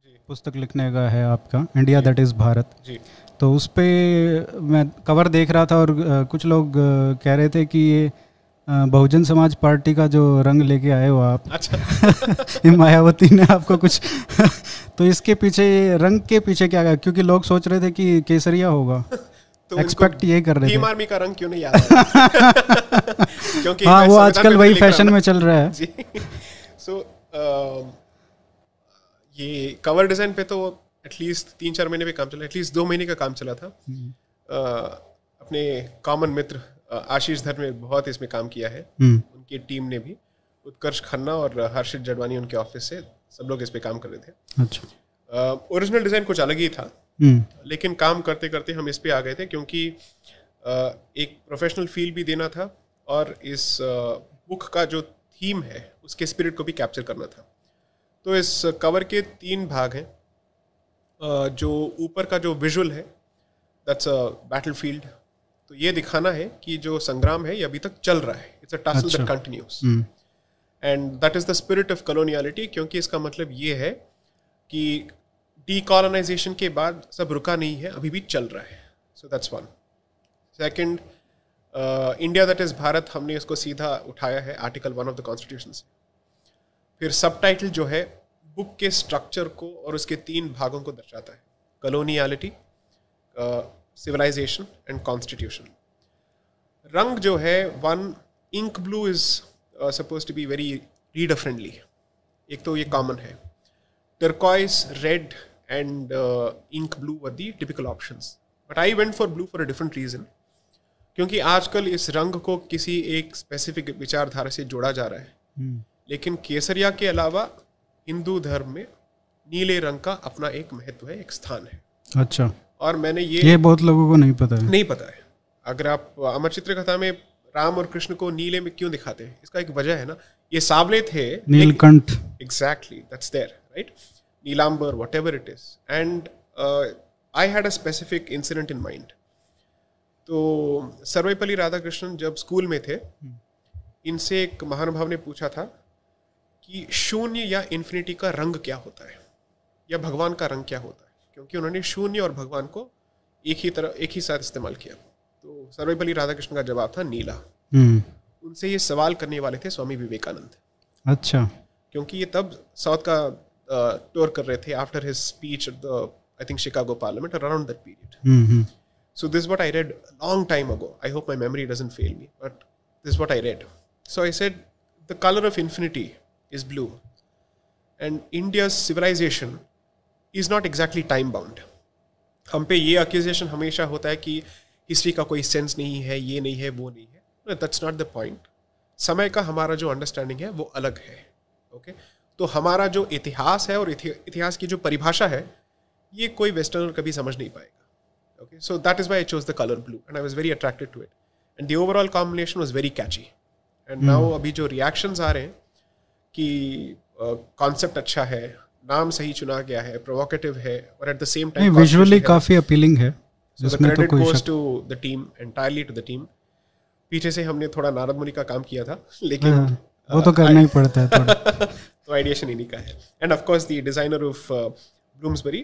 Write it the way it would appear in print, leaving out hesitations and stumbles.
पुस्तक लिखने का है आपका, इंडिया दैट इज़ भारत जी। तो उस पे मैं कवर देख रहा था और कुछ लोग कह रहे थे कि ये बहुजन समाज पार्टी का जो रंग लेके आए हो आप। अच्छा। ये मायावती ने आपको कुछ तो इसके पीछे, रंग के पीछे क्या है? क्योंकि लोग सोच रहे थे कि केसरिया होगा, तो एक्सपेक्ट ये कर रहे थे। भीम आर्मी का रंग क्यों नहीं याद आया? क्योंकि हाँ, वो आजकल वही फैशन में चल रहा है जी। सो ये कवर डिजाइन पे तो एटलीस्ट 3-4 महीने पे काम चला, एटलीस्ट 2 महीने का काम चला था। अपने कॉमन मित्र आशीष धर ने बहुत इसमें काम किया है, उनकी टीम ने भी, उत्कर्ष खन्ना और हर्षित जडवानी उनके ऑफिस से सब लोग इस पे काम कर रहे थे। अच्छा। ओरिजिनल डिजाइन कुछ अलग ही था, लेकिन काम करते करते हम इस पे आ गए थे क्योंकि एक प्रोफेशनल फील भी देना था और इस बुक का जो थीम है उसके स्पिरिट को भी कैप्चर करना था। तो इस कवर के 3 भाग हैं। जो ऊपर का जो विजुअल है दैट्स अ बैटलफील्ड, तो ये दिखाना है कि जो संग्राम है ये अभी तक चल रहा है, it's a tussle that continuous and that is the spirit of coloniality, क्योंकि इसका मतलब ये है कि डीकॉलोनाइजेशन के बाद सब रुका नहीं है, अभी भी चल रहा है। So that's one. Second, India that is Bharat, हमने इसको सीधा उठाया है आर्टिकल 1 ऑफ द कॉन्स्टिट्यूशन से। फिर सबटाइटल जो है बुक के स्ट्रक्चर को और उसके 3 भागों को दर्शाता है, कॉलोनियलिटी, सिविलाइजेशन एंड कॉन्स्टिट्यूशन। रंग जो है, one, ink blue is suppose to be very reader friendly, एक तो ये कॉमन है। Turquoise, red and ink blue were the typical options, but I went for blue for a different reason, क्योंकि आजकल इस रंग को किसी एक स्पेसिफिक विचारधारा से जोड़ा जा रहा है, लेकिन केसरिया के अलावा हिंदू धर्म में नीले रंग का अपना एक महत्व है, एक स्थान है। अच्छा। और मैंने ये बहुत लोगों को नहीं पता है। अगर आप अमर चित्र कथा में राम और कृष्ण को नीले में क्यों दिखाते हैं, इसका एक वजह है ना, ये साबले थे, Neelkanth, exactly, that's there, right, Neelambar, whatever it is, and I had a specific incident in mind. तो सर्वपल्ली राधाकृष्णन जब स्कूल में थे, इनसे एक महानुभाव ने पूछा था कि शून्य या इन्फिनिटी का रंग क्या होता है, या भगवान का रंग क्या होता है, क्योंकि उन्होंने शून्य और भगवान को एक ही साथ इस्तेमाल किया। तो सर्वपल्ली राधाकृष्णन का जवाब था नीला। उनसे ये सवाल करने वाले थे स्वामी विवेकानंद। अच्छा। क्योंकि ये तब साउथ का टूर कर रहे थे after his speech at the, I think, Chicago parliament, around that period. So this is what I read a long time ago. I hope my memory doesn't fail me, but this is what I read. So I said, the color of infinity is blue, and India's civilization is not exactly time bound. हम पे ये accusation हमेशा होता है कि history का कोई sense नहीं है, ये नहीं है, वो नहीं है. No, that's not the point. समय का हमारा जो अंडरस्टैंडिंग है वो अलग है. ओके, तो हमारा जो इतिहास है और इतिहास की जो परिभाषा है, ये कोई वेस्टर्नर कभी समझ नहीं पाएगा. Okay, so that is why I chose the color blue, and I was very attracted to it, and the overall combination was very catchy. And now अभी जो reactions आ रहे हैं कि concept अच्छा है, नाम सही चुना गया है, provocative है, और at the same time visually काफी appealing है. So the credit goes to the team, entirely to the team. पीछे से हमने थोड़ा नारद मुनि का काम किया था, लेकिन वो तो करना ही पड़ता है थोड़ा. तो आइडिएशन इन्हीं का है. And of course the designer of Bloomsbury,